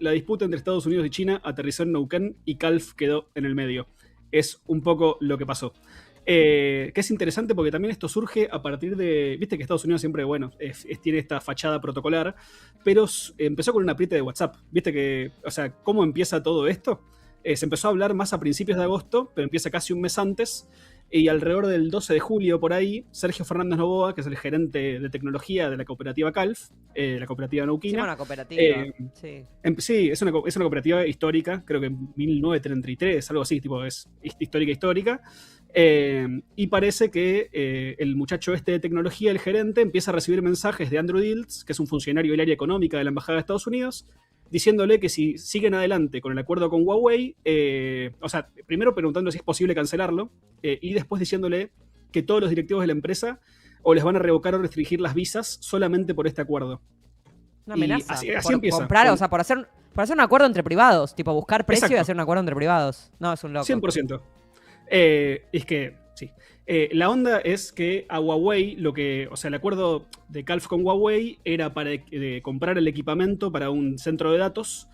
La disputa entre Estados Unidos y China aterrizó en Neuquén y Calf quedó en el medio. Es un poco lo que pasó. Que es interesante porque también esto surge a partir de. Viste que Estados Unidos siempre, bueno, tiene esta fachada protocolar, pero empezó con un apriete de WhatsApp. Viste que, o sea, ¿cómo empieza todo esto? Se empezó a hablar más a principios de agosto, pero empieza casi un mes antes. Y alrededor del 12 de julio, por ahí, Sergio Fernández Novoa, que es el gerente de tecnología de la cooperativa Calf, la cooperativa Sí, neuquina. una cooperativa. Sí. Sí, es una cooperativa histórica, creo que en 1933, algo así, tipo, es histórica. Y parece que el muchacho este de tecnología, el gerente, empieza a recibir mensajes de Andrew Diltz, que es un funcionario del área económica de la Embajada de Estados Unidos, diciéndole que si siguen adelante con el acuerdo con Huawei, o sea, primero preguntando si es posible cancelarlo, y después diciéndole que todos los directivos de la empresa o les van a revocar o restringir las visas solamente por este acuerdo. Una Y amenaza. así Por empieza. comprar, o sea, por hacer un acuerdo entre privados. Tipo, buscar precio Exacto. y hacer un acuerdo entre privados. No, es un loco. 100%. Es que, sí. La onda es que a Huawei, o sea, el acuerdo de Calf con Huawei era para comprar el equipamiento para un centro de datos,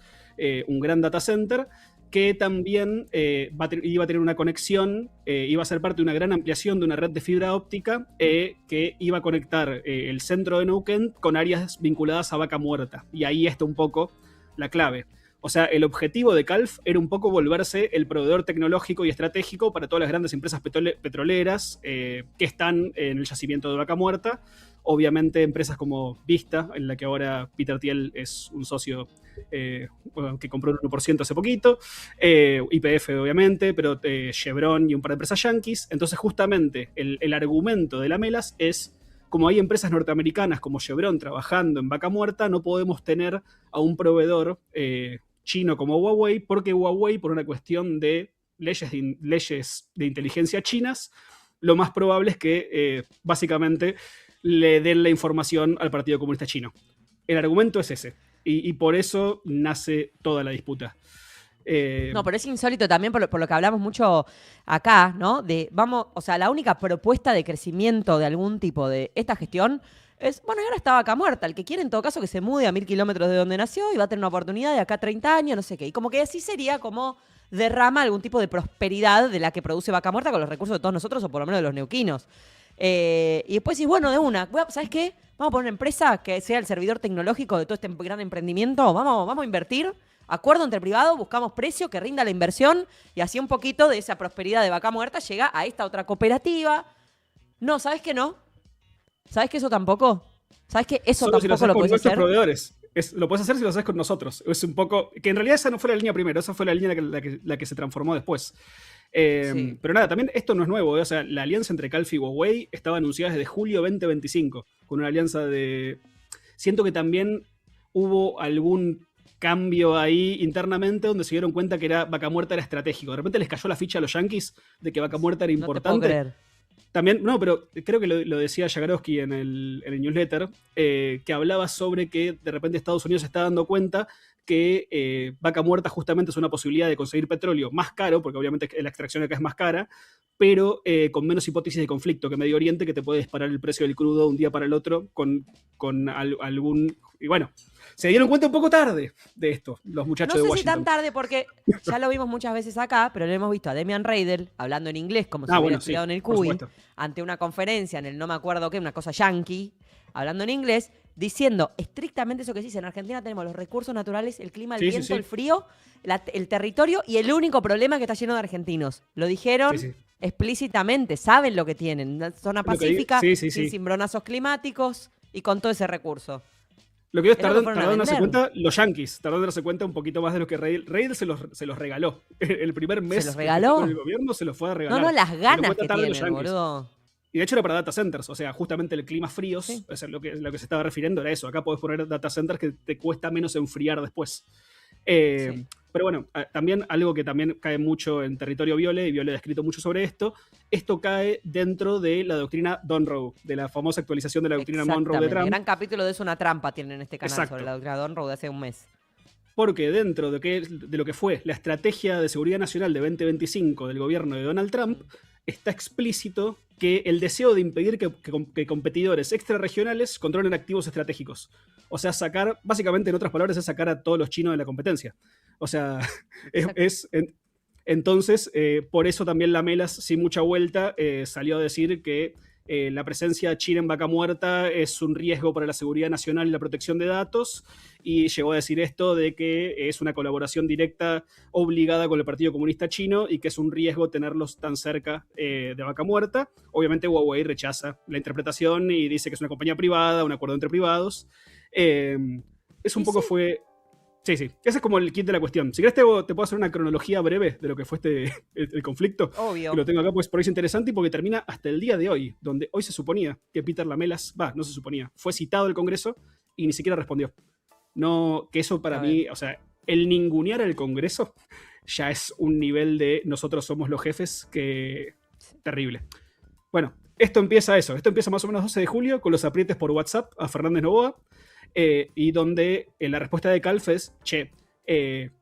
un gran data center, que también iba a tener una conexión, iba a ser parte de una gran ampliación de una red de fibra óptica que iba a conectar el centro de Neuquén con áreas vinculadas a Vaca Muerta. Y ahí está un poco la clave. O sea, el objetivo de Calf era un poco volverse el proveedor tecnológico y estratégico para todas las grandes empresas petroleras que están en el yacimiento de Vaca Muerta. Obviamente empresas como Vista, en la que ahora Peter Thiel es un socio que compró un 1% hace poquito, YPF obviamente, pero Chevron y un par de empresas yanquis. Entonces justamente el argumento de la Melas es: como hay empresas norteamericanas como Chevron trabajando en Vaca Muerta, no podemos tener a un proveedor chino como Huawei, porque Huawei, por una cuestión de leyes de inteligencia chinas, lo más probable es que básicamente le den la información al Partido Comunista Chino. El argumento es ese, y por eso nace toda la disputa. No, pero es insólito también por lo que hablamos mucho acá, ¿no? O sea, la única propuesta de crecimiento de algún tipo de esta gestión es, bueno, y ahora está Vaca Muerta. El que quiere, en todo caso, que se mude a 1000 kilómetros de donde nació y va a tener una oportunidad de acá a 30 años, no sé qué. Y como que así sería como derrama algún tipo de prosperidad de la que produce Vaca Muerta con los recursos de todos nosotros, o por lo menos de los neuquinos. Y después decís, bueno, de una, ¿sabes qué? Vamos a poner una empresa que sea el servidor tecnológico de todo este gran emprendimiento. Vamos a invertir. Acuerdo entre privados, buscamos precio que rinda la inversión y así un poquito de esa prosperidad de Vaca Muerta llega a esta otra cooperativa. No, ¿sabes qué no? ¿Sabes que eso tampoco? ¿Sabes que eso Solo si lo tampoco haces lo con puedes nuestros hacer? proveedores. Lo puedes hacer si lo haces con nosotros. Es un poco. Que en realidad esa no fue la línea primero, esa fue la línea la que se transformó después. Sí. Pero nada, también esto no es nuevo. O sea, la alianza entre Calf y Huawei estaba anunciada desde julio 2025, con una alianza de. Siento que también hubo algún cambio ahí internamente donde se dieron cuenta que Vaca Muerta era estratégico. De repente les cayó la ficha a los yankees de que Vaca Muerta era No te puedo importante. creer. También, no, pero creo que lo decía Jagarowski en el newsletter, que hablaba sobre que de repente Estados Unidos se está dando cuenta que Vaca Muerta justamente es una posibilidad de conseguir petróleo más caro, porque obviamente la extracción acá es más cara, pero con menos hipótesis de conflicto que Medio Oriente, que te puede disparar el precio del crudo un día para el otro con algún... Y bueno, se dieron cuenta un poco tarde de esto, los muchachos No de sé si Washington. tan tarde porque ya lo vimos muchas veces acá, pero lo hemos visto a Demian Reidel hablando en inglés como si hubiera Bueno, sí, estudiado en el por CUI, supuesto. ante una conferencia en el no me acuerdo qué, una cosa yankee, hablando en inglés, diciendo estrictamente eso que se dice. En Argentina tenemos los recursos naturales, el clima, el Sí, viento, sí. el frío, el territorio y el único problema es que está lleno de argentinos. Lo dijeron Sí. explícitamente, saben lo que tienen. Una zona pacífica, Sí. sin cimbronazos climáticos y con todo ese recurso. Lo que ellos Es lo que fueron a tardaron en darse vender. cuenta, los yankees, tardaron en darse cuenta un poquito más de lo que Reidel se los regaló. El primer mes ¿Se los que empezó regaló? con el gobierno se los fue a regalar. No, las Y no ganas fue que tan tarde los tienen, yankees. boludo. Y de hecho era para data centers, o sea, justamente el clima fríos, Sí. o sea, lo que se estaba refiriendo era eso. Acá podés poner data centers que te cuesta menos enfriar después. Sí. Pero bueno, también algo que también cae mucho en territorio Viole, y Viole ha escrito mucho sobre esto cae dentro de la doctrina Monroe, de la famosa actualización de la doctrina Monroe de Trump. Gran capítulo de Es una trampa tienen en este canal. Exacto. Sobre la doctrina Monroe de hace un mes. Porque dentro de lo que fue la estrategia de seguridad nacional de 2025 del gobierno de Donald Trump, está explícito que el deseo de impedir que competidores extrarregionales controlen activos estratégicos. O sea, básicamente en otras palabras, es sacar a todos los chinos de la competencia. O sea, entonces, por eso también Lamelas, sin mucha vuelta, salió a decir que la presencia china en Vaca Muerta es un riesgo para la seguridad nacional y la protección de datos, y llegó a decir esto de que es una colaboración directa obligada con el Partido Comunista Chino y que es un riesgo tenerlos tan cerca de Vaca Muerta. Obviamente Huawei rechaza la interpretación y dice que es una compañía privada, un acuerdo entre privados. Es un poco fue... Sí, ese es como el kit de la cuestión. Si querés te puedo hacer una cronología breve de lo que fue el conflicto. Obvio. Que lo tengo acá, pues por ahí es interesante y porque termina hasta el día de hoy, donde hoy se suponía que Peter Lamelas, no se suponía, fue citado al Congreso y ni siquiera respondió. No, que eso para mí, o sea, el ningunear al Congreso ya es un nivel de nosotros somos los jefes que... terrible. Bueno, esto empieza más o menos 12 de julio con los aprietes por WhatsApp a Fernández Noboa. Y donde la respuesta de Calf es,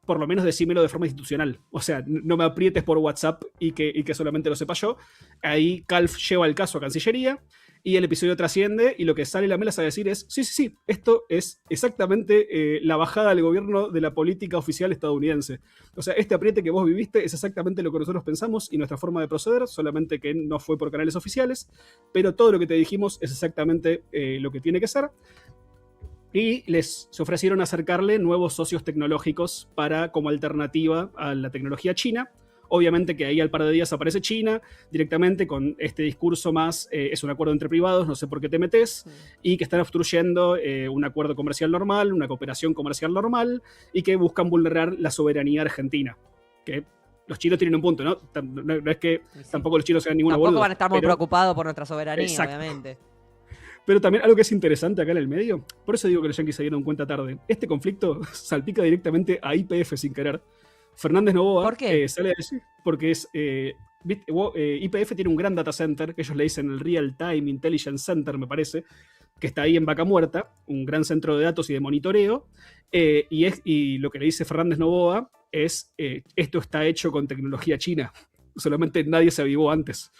por lo menos decímelo de forma institucional. O sea, no me aprietes por WhatsApp y que solamente lo sepa yo. Ahí Calf lleva el caso a Cancillería y el episodio trasciende y lo que sale Lamelas a decir es, sí, esto es exactamente la bajada del gobierno de la política oficial estadounidense. O sea, este apriete que vos viviste es exactamente lo que nosotros pensamos y nuestra forma de proceder, solamente que no fue por canales oficiales, pero todo lo que te dijimos es exactamente lo que tiene que ser. Y se ofrecieron acercarle nuevos socios tecnológicos como alternativa a la tecnología china. Obviamente que ahí al par de días aparece China directamente con este discurso más, es un acuerdo entre privados, no sé por qué te metes, y que están obstruyendo un acuerdo comercial normal, una cooperación comercial normal, y que buscan vulnerar la soberanía argentina. Que los chinos tienen un punto, ¿no? No es que tampoco los chinos sean ninguna boluda. Tampoco van a estar muy preocupados por nuestra soberanía, obviamente. Pero también algo que es interesante acá en el medio, por eso digo que los yanquis se dieron cuenta tarde, este conflicto salpica directamente a YPF sin querer. Fernández Noboa ¿Por qué? Sale a decir, porque YPF tiene un gran data center, que ellos le dicen el Real Time Intelligence Center, me parece, que está ahí en Vaca Muerta, un gran centro de datos y de monitoreo, y lo que le dice Fernández Noboa es, esto está hecho con tecnología china, solamente nadie se avivó antes.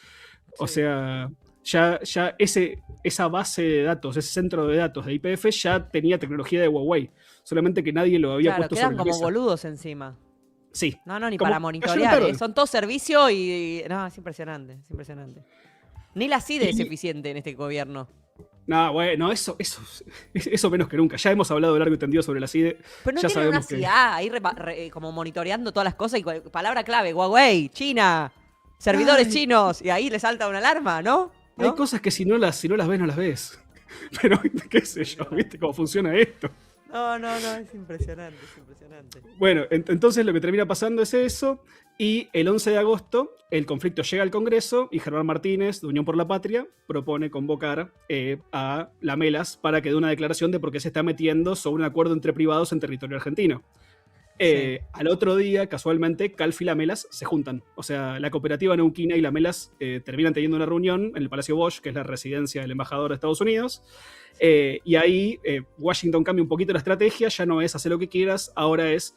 O sea... Ya esa base de datos, ese centro de datos de YPF ya tenía tecnología de Huawei, solamente que nadie lo había puesto sobre la mesa. Quedan como boludos encima. Sí. No, ni para monitorear, son todos servicios y... No, es impresionante. Ni la CIDE es eficiente en este gobierno. No, bueno, eso menos que nunca. Ya hemos hablado largo y tendido sobre la CIDE. Pero no ya tienen una CIA ahí como monitoreando todas las cosas y palabra clave, Huawei, China, servidores chinos, y ahí le salta una alarma, ¿no? Hay cosas que si no las ves, no las ves. Pero, qué sé yo, ¿viste cómo funciona esto? No, es impresionante. Bueno, entonces lo que termina pasando es eso, y el 11 de agosto el conflicto llega al Congreso y Germán Martínez, de Unión por la Patria, propone convocar a Lamelas para que dé una declaración de por qué se está metiendo sobre un acuerdo entre privados en territorio argentino. Al otro día, casualmente, Calf y Lamelas se juntan. O sea, la cooperativa neuquina y Lamelas terminan teniendo una reunión en el Palacio Bosch, que es la residencia del embajador de Estados Unidos. Y ahí Washington cambia un poquito la estrategia, ya no es hacer lo que quieras, ahora es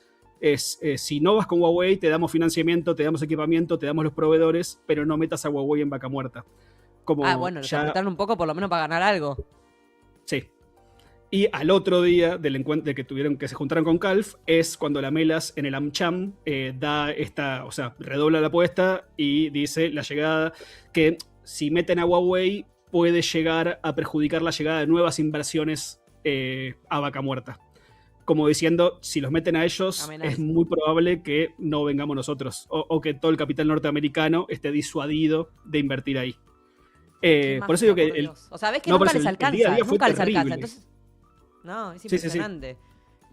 si no vas con Huawei, te damos financiamiento, te damos equipamiento, te damos los proveedores, pero no metas a Huawei en Vaca Muerta. Bueno, los apretaron un poco por lo menos para ganar algo. Sí. Y al otro día del encuentro de que se juntaron con Calf es cuando Lamelas en el AmCham redobla la apuesta y dice la llegada que si meten a Huawei puede llegar a perjudicar la llegada de nuevas inversiones a Vaca Muerta. Como diciendo, si los meten a ellos, es muy probable que no vengamos nosotros o que todo el capital norteamericano esté disuadido de invertir ahí. Por eso digo que... O sea, ves que nunca les alcanza. Nunca les alcanza. Entonces, no, es impresionante.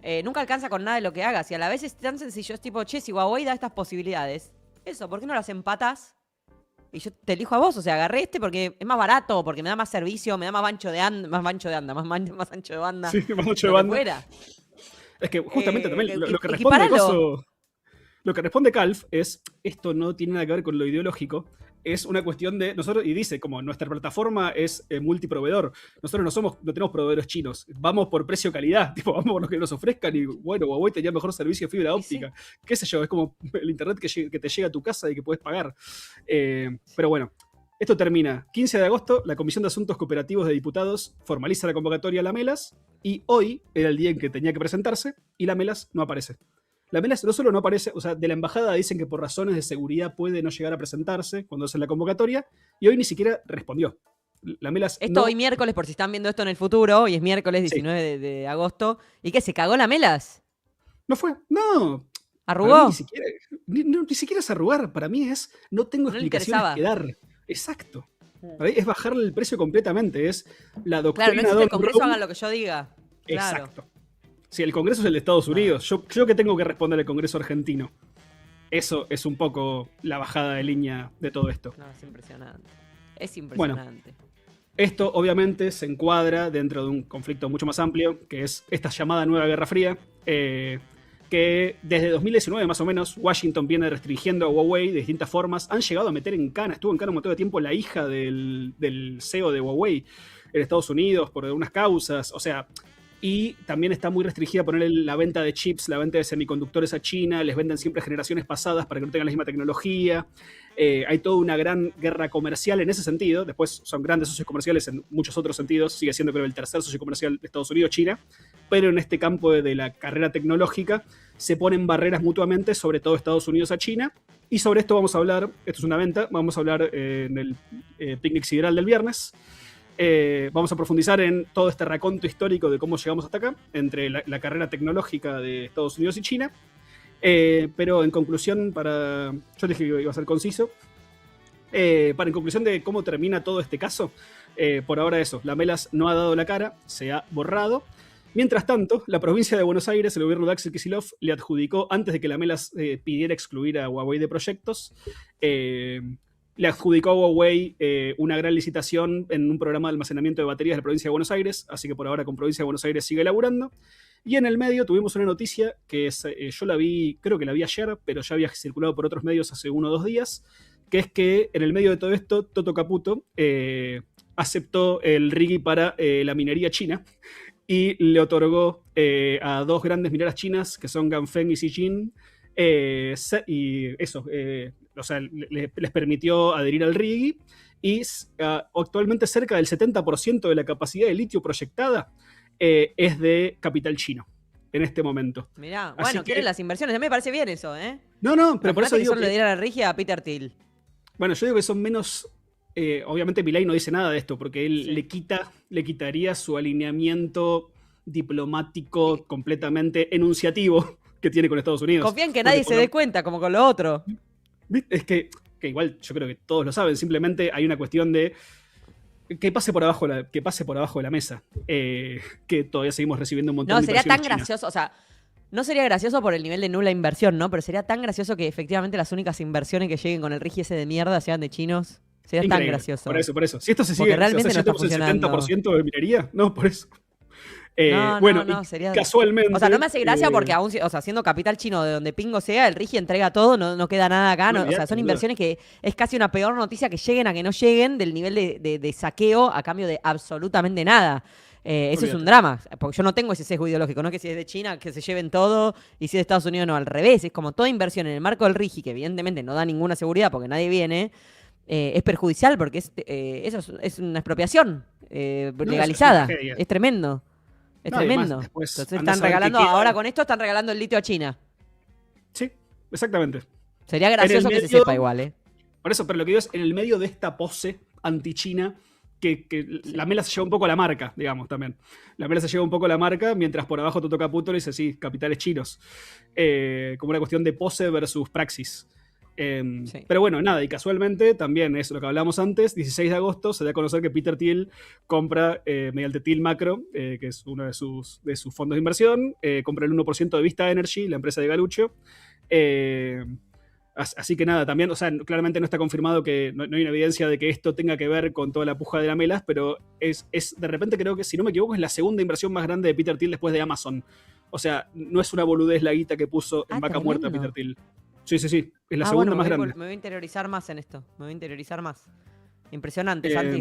Sí. Nunca alcanza con nada de lo que hagas. Y a la vez es tan sencillo. Es tipo, si Huawei da estas posibilidades, ¿por qué no las empatas? Y yo te elijo a vos. O sea, agarré porque es más barato, porque me da más servicio, me da más ancho de banda. Más ancho de banda. Sí, más ancho de banda. Fuera. Es que justamente también lo que responde Calf es, esto no tiene nada que ver con lo ideológico, es una cuestión de nosotros, y dice como nuestra plataforma es multiproveedor. Nosotros no tenemos proveedores chinos, vamos por precio-calidad, tipo, vamos por lo que nos ofrezcan. Y bueno, Huawei tenía mejor servicio de fibra óptica, sí. Qué sé yo, es como el internet que te llega a tu casa y que puedes pagar. Pero bueno, esto termina 15 de agosto. La Comisión de Asuntos Cooperativos de Diputados formaliza la convocatoria a la Melas, y hoy era el día en que tenía que presentarse, y la Melas no aparece. La Melas no solo no aparece, o sea, de la embajada dicen que por razones de seguridad puede no llegar a presentarse cuando hace la convocatoria, y hoy ni siquiera respondió. La Melas esto hoy miércoles, por si están viendo esto en el futuro, hoy es miércoles 19 de agosto. ¿Y qué? ¿Se cagó la Melas? No fue, no. ¿Arrugó? Ni siquiera es arrugar, para mí es, no tengo explicaciones que dar. Exacto. Para mí es bajarle el precio completamente, es la doctrina. Claro, no necesito el Congreso haga lo que yo diga. Claro. Exacto. Si el Congreso es el de Estados Unidos, yo que tengo que responder al Congreso argentino. Eso es un poco la bajada de línea de todo esto. No, es impresionante. Es impresionante. Bueno, esto obviamente se encuadra dentro de un conflicto mucho más amplio, que es esta llamada Nueva Guerra Fría, que desde 2019 más o menos Washington viene restringiendo a Huawei de distintas formas. Han llegado a meter en cana, estuvo en cana un montón de tiempo la hija del CEO de Huawei en Estados Unidos por algunas causas, o sea. Y también está muy restringida poner la venta de chips, la venta de semiconductores a China. Les venden siempre generaciones pasadas para que no tengan la misma tecnología. Hay toda una gran guerra comercial en ese sentido. Después son grandes socios comerciales en muchos otros sentidos. Sigue siendo, creo, el tercer socio comercial de Estados Unidos, China. Pero en este campo de la carrera tecnológica se ponen barreras mutuamente, sobre todo Estados Unidos a China. Y sobre esto vamos a hablar, esto es una venta, vamos a hablar en el picnic sideral del viernes. Vamos a profundizar en todo este raconto histórico de cómo llegamos hasta acá, entre la carrera tecnológica de Estados Unidos y China. Pero en conclusión, yo dije que iba a ser conciso. En conclusión de cómo termina todo este caso, por ahora eso, la Melas no ha dado la cara, se ha borrado. Mientras tanto, la provincia de Buenos Aires, el gobierno de Axel Kicillof, le adjudicó, antes de que la Melas pidiera excluir a Huawei de proyectos, le adjudicó a Huawei una gran licitación en un programa de almacenamiento de baterías de la provincia de Buenos Aires, así que por ahora con provincia de Buenos Aires sigue laburando. Y en el medio tuvimos una noticia que yo la vi, creo que la vi ayer, pero ya había circulado por otros medios hace 1 o 2 días, que es que en el medio de todo esto, Toto Caputo aceptó el RIGI para la minería china y le otorgó a 2 grandes mineras chinas, que son Ganfeng y Zijin, y eso, o sea, les permitió adherir al RIGI, y actualmente cerca del 70% de la capacidad de litio proyectada es de capital chino en este momento. Mirá, bueno, quieren las inversiones. A mí me parece bien eso, ¿eh? No, pero por eso digo que solo le diera la RIGI a Peter Thiel. Bueno, yo digo que son menos. Obviamente Milei no dice nada de esto porque él le quitaría su alineamiento diplomático completamente enunciativo que tiene con Estados Unidos. Confía en que nadie se dé cuenta, como con lo otro. Es que igual yo creo que todos lo saben, simplemente hay una cuestión de que pase por abajo de la mesa, que todavía seguimos recibiendo un montón de inversiones. No, sería tan gracioso, o sea, no sería gracioso por el nivel de nula inversión, ¿no? Pero sería tan gracioso que efectivamente las únicas inversiones que lleguen con el RIGI ese de mierda sean de chinos. Sería tan gracioso. Por eso. Si esto se sigue, realmente no el 70% de minería, no, por eso. No, sería. Casualmente. O sea, no me hace gracia porque aún, o sea, siendo capital chino de donde pingo sea, el RIGI entrega todo, no queda nada acá. O sea, son inversiones que es casi una peor noticia que lleguen a que no lleguen del nivel de saqueo a cambio de absolutamente nada. Eso es un drama, porque yo no tengo ese sesgo ideológico, no que si es de China que se lleven todo y si es de Estados Unidos no, al revés. Es como toda inversión en el marco del RIGI, que evidentemente no da ninguna seguridad porque nadie viene, es perjudicial porque eso es una expropiación legalizada. Es tremendo. Es tremendo. Entonces están regalando, ahora con esto están regalando el litio a China. Sí, exactamente. Sería gracioso que se sepa igual, Por eso, pero lo que digo es, en el medio de esta pose anti-China, que la Mela se lleva un poco a la marca, digamos, también. La Mela se lleva un poco a la marca, mientras por abajo Toto Caputo le dice, sí, capitales chinos. Como una cuestión de pose versus praxis. Sí. Pero bueno, nada, y casualmente también es lo que hablábamos antes, 16 de agosto se da a conocer que Peter Thiel compra, mediante Thiel Macro, que es uno de sus fondos de inversión, compra el 1% de Vista Energy, la empresa de Galucho. Así que nada, también, o sea, claramente no está confirmado que no hay una evidencia de que esto tenga que ver con toda la puja de la Melas, pero es de repente creo que, si no me equivoco, es la segunda inversión más grande de Peter Thiel después de Amazon. O sea, no es una boludez la guita que puso en vaca muerta Peter Thiel. Sí. Es la segunda más grande. Me voy a interiorizar más en esto. Me voy a interiorizar más. Impresionante, Santi.